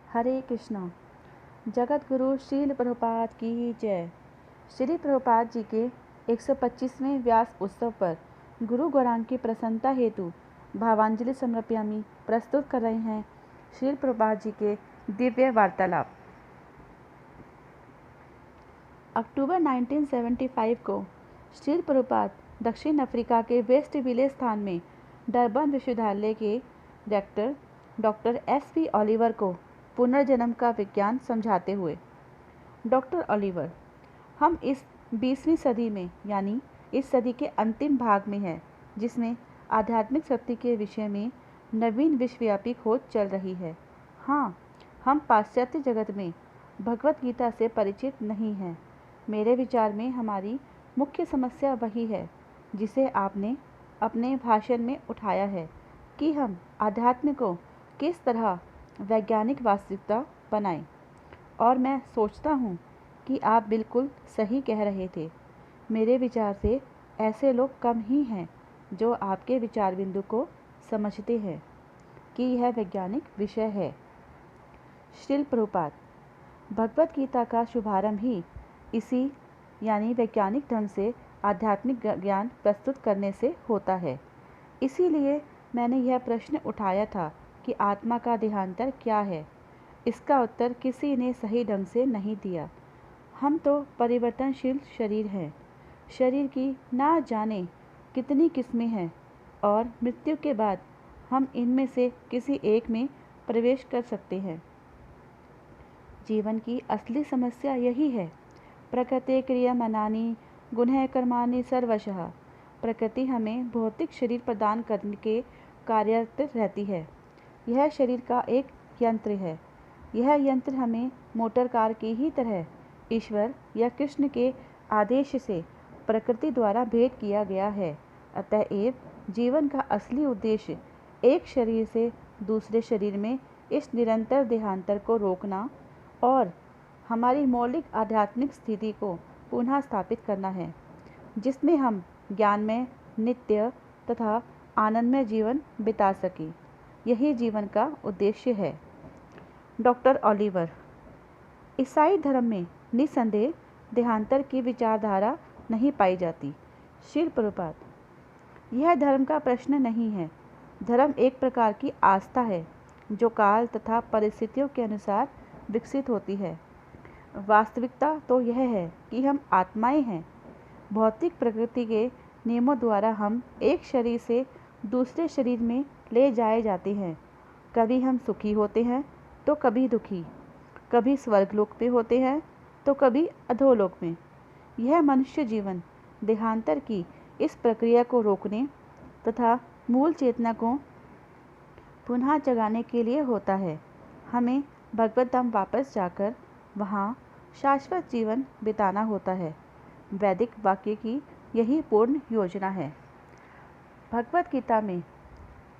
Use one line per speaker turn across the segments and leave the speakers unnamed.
हरे कृष्णा। जगत गुरु श्रील प्रभुपाद की जय। श्री प्रभुपाद जी के 125वें व्यास उत्सव पर गुरु गौरांग की प्रसन्नता हेतु भावांजलि समर्पयामि प्रस्तुत कर रहे हैं श्रील प्रभुपाद जी के दिव्य वार्तालाप। अक्टूबर 1975 को श्रील प्रभुपाद दक्षिण अफ्रीका के वेस्ट विले स्थान में डरबन विश्वविद्यालय के रेक्टर डॉक्टर S.V. ओलिवर को पुनर्जन्म का विज्ञान समझाते हुए। डॉक्टर ओलिवर, हम इस 20वीं सदी में यानी इस सदी के अंतिम भाग में हैं, जिसमें आध्यात्मिक शक्ति के विषय में नवीन विश्वव्यापी खोज चल रही है। हाँ, हम पाश्चात्य जगत में भगवत गीता से परिचित नहीं हैं। मेरे विचार में हमारी मुख्य समस्या वही है जिसे आपने अपने भाषण में उठाया है कि हम आध्यात्म को किस तरह वैज्ञानिक वास्तविकता बनाएं। और मैं सोचता हूँ कि आप बिल्कुल सही कह रहे थे। मेरे विचार से ऐसे लोग कम ही हैं जो आपके विचार बिंदु को समझते हैं कि यह वैज्ञानिक विषय है। श्रील प्रभुपाद, भगवत गीता का शुभारंभ ही इसी यानी वैज्ञानिक ढंग से आध्यात्मिक ज्ञान प्रस्तुत करने से होता है। इसीलिए मैंने यह प्रश्न उठाया था कि आत्मा का देहांतर क्या है। इसका उत्तर किसी ने सही ढंग से नहीं दिया। हम तो परिवर्तनशील शरीर हैं। शरीर की ना जाने कितनी किस्में हैं और मृत्यु के बाद हम इनमें से किसी एक में प्रवेश कर सकते हैं। जीवन की असली समस्या यही है। प्रकृति क्रियमाणानि गुणः कर्माणि सर्वशः। प्रकृति हमें भौतिक शरीर प्रदान करने के कार्यरत रहती है। यह शरीर का एक यंत्र है। यह यंत्र हमें मोटर कार की ही तरह ईश्वर या कृष्ण के आदेश से प्रकृति द्वारा भेंट किया गया है। अतएव जीवन का असली उद्देश्य एक शरीर से दूसरे शरीर में इस निरंतर देहांतर को रोकना और हमारी मौलिक आध्यात्मिक स्थिति को पुनः स्थापित करना है, जिसमें हम ज्ञानमय, नित्य तथा आनंदमय जीवन बिता सकें। यही जीवन का उद्देश्य है। डॉक्टर ओलिवर, ईसाई धर्म में निसंदेह देहांतर की विचारधारा नहीं पाई जाती। श्रील प्रभुपाद, यह धर्म का प्रश्न नहीं है। धर्म एक प्रकार की आस्था है जो काल तथा परिस्थितियों के अनुसार विकसित होती है। वास्तविकता तो यह है कि हम आत्माएं हैं। भौतिक प्रकृति के नियमों द्वारा हम एक शरीर से दूसरे शरीर में ले जाए जाते हैं। कभी हम सुखी होते हैं तो कभी दुखी, कभी स्वर्गलोक में होते हैं तो कभी अधोलोक में। यह मनुष्य जीवन देहांतर की इस प्रक्रिया को रोकने तथा मूल चेतना को पुनः जगाने के लिए होता है। हमें भगवत धाम वापस जाकर वहाँ शाश्वत जीवन बिताना होता है। वैदिक वाक्य की यही पूर्ण योजना है। भगवत गीता में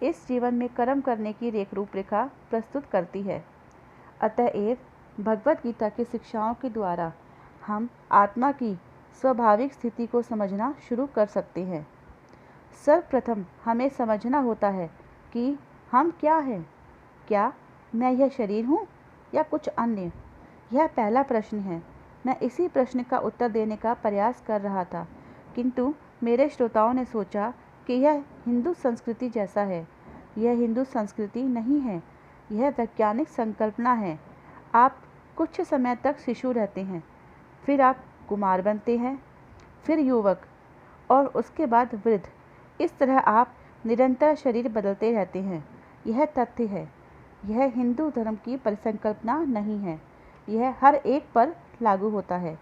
इस जीवन में कर्म करने की एक रूपरेखा प्रस्तुत करती है। अतएव भगवत गीता की शिक्षाओं के द्वारा हम आत्मा की स्वाभाविक स्थिति को समझना शुरू कर सकते हैं। सर्वप्रथम हमें समझना होता है कि हम क्या हैं। क्या मैं यह शरीर हूँ या कुछ अन्य? यह पहला प्रश्न है। मैं इसी प्रश्न का उत्तर देने का प्रयास कर रहा था, किंतु मेरे श्रोताओं ने सोचा कि यह हिंदू संस्कृति जैसा है। यह हिंदू संस्कृति नहीं है, यह वैज्ञानिक संकल्पना है। आप कुछ समय तक शिशु रहते हैं, फिर आप कुमार बनते हैं, फिर युवक और उसके बाद वृद्ध। इस तरह आप निरंतर शरीर बदलते रहते हैं। यह तथ्य है। यह हिंदू धर्म की परिसंकल्पना नहीं है। यह हर एक पर लागू होता है।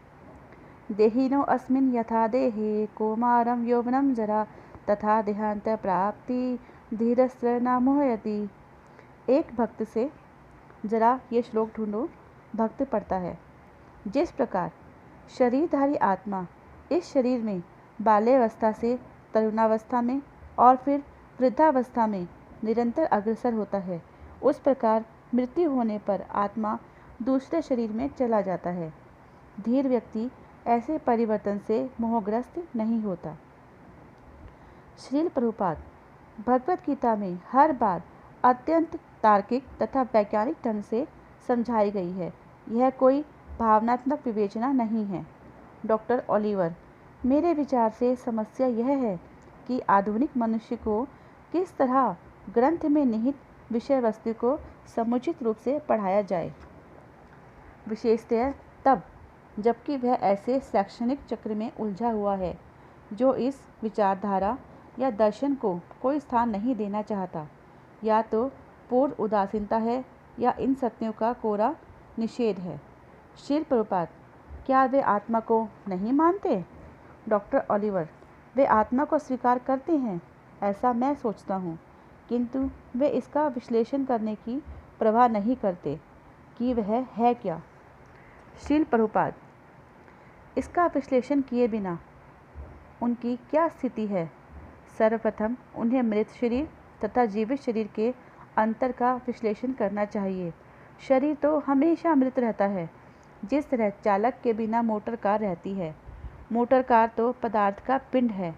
देहिनो अस्मिन् यथा देहे कौमारं यौवनं जरा तथा देहांत प्राप्ति धीरस्त्र न मोहयति। एक भक्त से जरा ये श्लोक ढूंढो। भक्त पढ़ता है, जिस प्रकार शरीरधारी आत्मा इस शरीर में बाल्यावस्था से तरुणावस्था में और फिर वृद्धावस्था में निरंतर अग्रसर होता है, उस प्रकार मृत्यु होने पर आत्मा दूसरे शरीर में चला जाता है। धीर व्यक्ति ऐसे परिवर्तन से मोहग्रस्त नहीं होता। श्रील प्रभुपाद, भगवत गीता में हर बार अत्यंत तार्किक तथा वैज्ञानिक ढंग से समझाई गई है। यह कोई भावनात्मक विवेचना नहीं है। डॉक्टर ओलिवर, मेरे विचार से समस्या यह है कि आधुनिक मनुष्य को किस तरह ग्रंथ में निहित विषय वस्तु को समुचित रूप से पढ़ाया जाए, विशेषतः तब जबकि वह ऐसे शैक्षणिक चक्र में उलझा हुआ है जो इस विचारधारा या दर्शन को कोई स्थान नहीं देना चाहता। या तो पूर्ण उदासीनता है या इन सत्यों का कोरा निषेध है। श्रील प्रभुपाद, क्या वे आत्मा को नहीं मानते? डॉक्टर ओलिवर, वे आत्मा को स्वीकार करते हैं, ऐसा मैं सोचता हूँ, किंतु वे इसका विश्लेषण करने की परवाह नहीं करते कि वह है क्या। श्रील प्रभुपाद, इसका विश्लेषण किए बिना उनकी क्या स्थिति है? सर्वप्रथम उन्हें मृत शरीर तथा जीवित शरीर के अंतर का विश्लेषण करना चाहिए। शरीर तो हमेशा मृत रहता है, जिस तरह चालक के बिना मोटर कार रहती है। मोटर कार तो पदार्थ का पिंड है।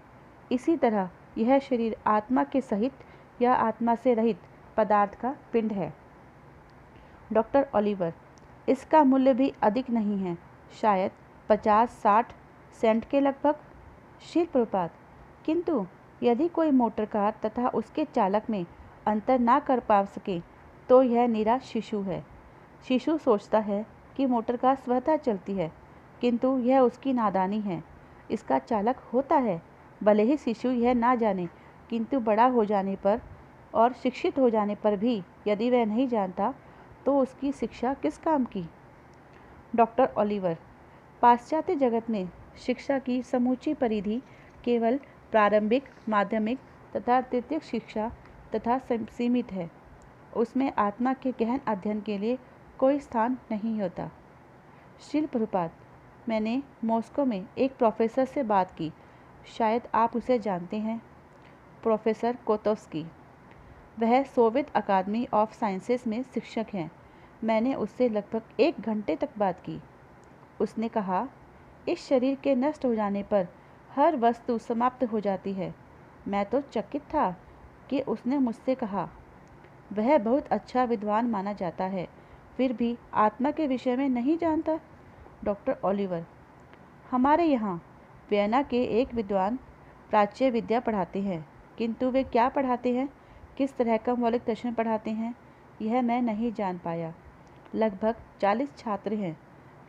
इसी तरह यह शरीर आत्मा के सहित या आत्मा से रहित पदार्थ का पिंड है। डॉक्टर ओलिवर, इसका मूल्य भी अधिक नहीं है, शायद 50-60 सेंट के लगभग। श्रील प्रभुपाद, किंतु यदि कोई मोटर कार तथा उसके चालक में अंतर ना कर पा सके तो यह निरा शिशु है। शिशु सोचता है कि मोटर कार स्वतः चलती है, किंतु यह उसकी नादानी है। इसका चालक होता है, भले ही शिशु यह ना जाने, किंतु बड़ा हो जाने पर और शिक्षित हो जाने पर भी यदि वह नहीं जानता तो उसकी शिक्षा किस काम की? डॉक्टर ओलिवर, पाश्चात्य जगत में शिक्षा की समूची परिधि केवल प्रारंभिक, माध्यमिक तथा तृतीयक शिक्षा तथा सीमित है। उसमें आत्मा के गहन अध्ययन के लिए कोई स्थान नहीं होता। श्रील प्रभुपाद, मैंने मॉस्को में एक प्रोफेसर से बात की, शायद आप उसे जानते हैं, प्रोफेसर कोतोव्स्की। वह सोवियत अकादमी ऑफ साइंसेस में शिक्षक हैं। मैंने उससे लगभग 1 घंटे तक बात की। उसने कहा, इस शरीर के नष्ट हो जाने पर हर वस्तु समाप्त हो जाती है। मैं तो चकित था कि उसने मुझसे कहा, वह बहुत अच्छा विद्वान माना जाता है, फिर भी आत्मा के विषय में नहीं जानता। डॉक्टर ओलिवर, हमारे यहाँ वियना के एक विद्वान प्राच्य विद्या पढ़ाते हैं, किंतु वे क्या पढ़ाते हैं, किस तरह का मौलिक दर्शन पढ़ाते हैं, यह मैं नहीं जान पाया। लगभग 40 छात्र हैं।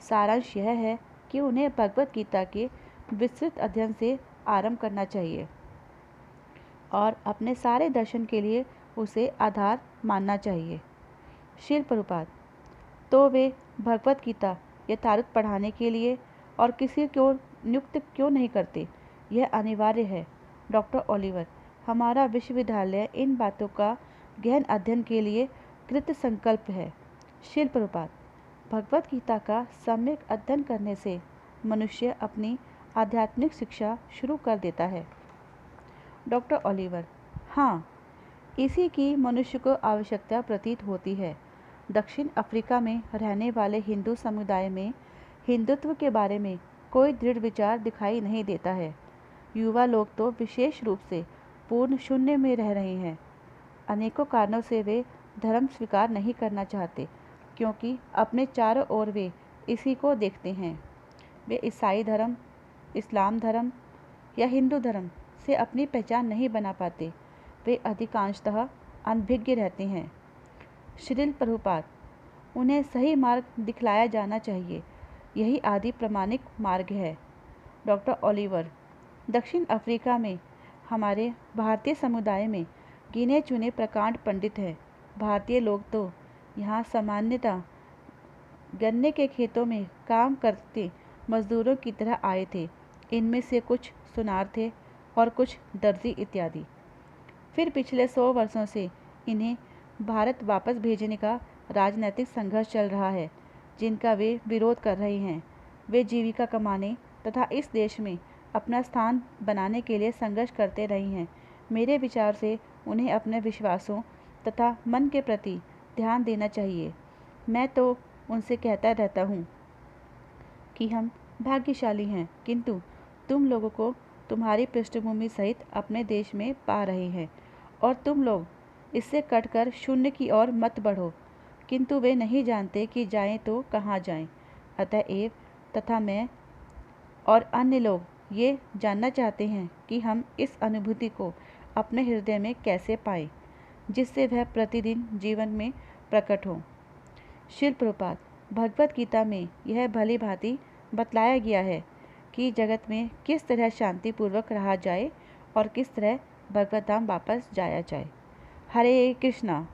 सारांश यह है कि उन्हें भगवत गीता के विस्तृत अध्ययन से आरंभ करना चाहिए और अपने सारे दर्शन के लिए उसे आधार मानना चाहिए। श्रील प्रभुपाद, तो वे भगवत गीता यथार्थ पढ़ाने के लिए और किसी को नियुक्त क्यों नहीं करते? यह अनिवार्य है। डॉक्टर ओलिवर, हमारा विश्वविद्यालय इन बातों का गहन अध्ययन के लिए कृत संकल्प है। श्रील प्रभुपाद, भगवत गीता का सम्यक अध्ययन करने से मनुष्य अपनी आध्यात्मिक शिक्षा शुरू कर देता है। डॉक्टर ओलिवर, हाँ, इसी की मनुष्य को आवश्यकता प्रतीत होती है। दक्षिण अफ्रीका में रहने वाले हिंदू समुदाय में हिंदुत्व के बारे में कोई दृढ़ विचार दिखाई नहीं देता है। युवा लोग तो विशेष रूप से पूर्ण शून्य में रह रहे हैं। अनेकों कारणों से वे धर्म स्वीकार नहीं करना चाहते, क्योंकि अपने चारों ओर वे इसी को देखते हैं। वे ईसाई धर्म, इस्लाम धर्म या हिंदू धर्म से अपनी पहचान नहीं बना पाते। वे अधिकांशतः अनभिज्ञ रहते हैं। श्रील प्रभुपाद, उन्हें सही मार्ग दिखलाया जाना चाहिए। यही आदि प्रमाणिक मार्ग है। डॉक्टर ओलिवर, दक्षिण अफ्रीका में हमारे भारतीय समुदाय में गिने चुने प्रकांड पंडित हैं। भारतीय लोग तो यहाँ सामान्यतः गन्ने के खेतों में काम करते मजदूरों की तरह आए थे। इनमें से कुछ सुनार थे और कुछ दर्जी इत्यादि। फिर पिछले 100 वर्षों से इन्हें भारत वापस भेजने का राजनैतिक संघर्ष चल रहा है, जिनका वे विरोध कर रहे हैं। वे जीविका कमाने तथा इस देश में अपना स्थान बनाने के लिए संघर्ष करते रहे हैं। मेरे विचार से उन्हें अपने विश्वासों तथा मन के प्रति ध्यान देना चाहिए। मैं तो उनसे कहता रहता हूँ कि हम भाग्यशाली हैं, किंतु तुम लोगों को तुम्हारी पृष्ठभूमि सहित अपने देश में पा रहे हैं और तुम लोग इससे कटकर शून्य की ओर मत बढ़ो, किंतु वे नहीं जानते कि जाएं तो कहाँ जाएं। अतएव तथा मैं और अन्य लोग ये जानना चाहते हैं कि हम इस अनुभूति को अपने हृदय में कैसे पाएं, जिससे वह प्रतिदिन जीवन में प्रकट हो। श्रील प्रभुपाद, भगवत गीता में यह भली भांति बतलाया गया है कि जगत में किस तरह शांतिपूर्वक रहा जाए और किस तरह भगवत धाम वापस जाया जाए। हरे कृष्णा।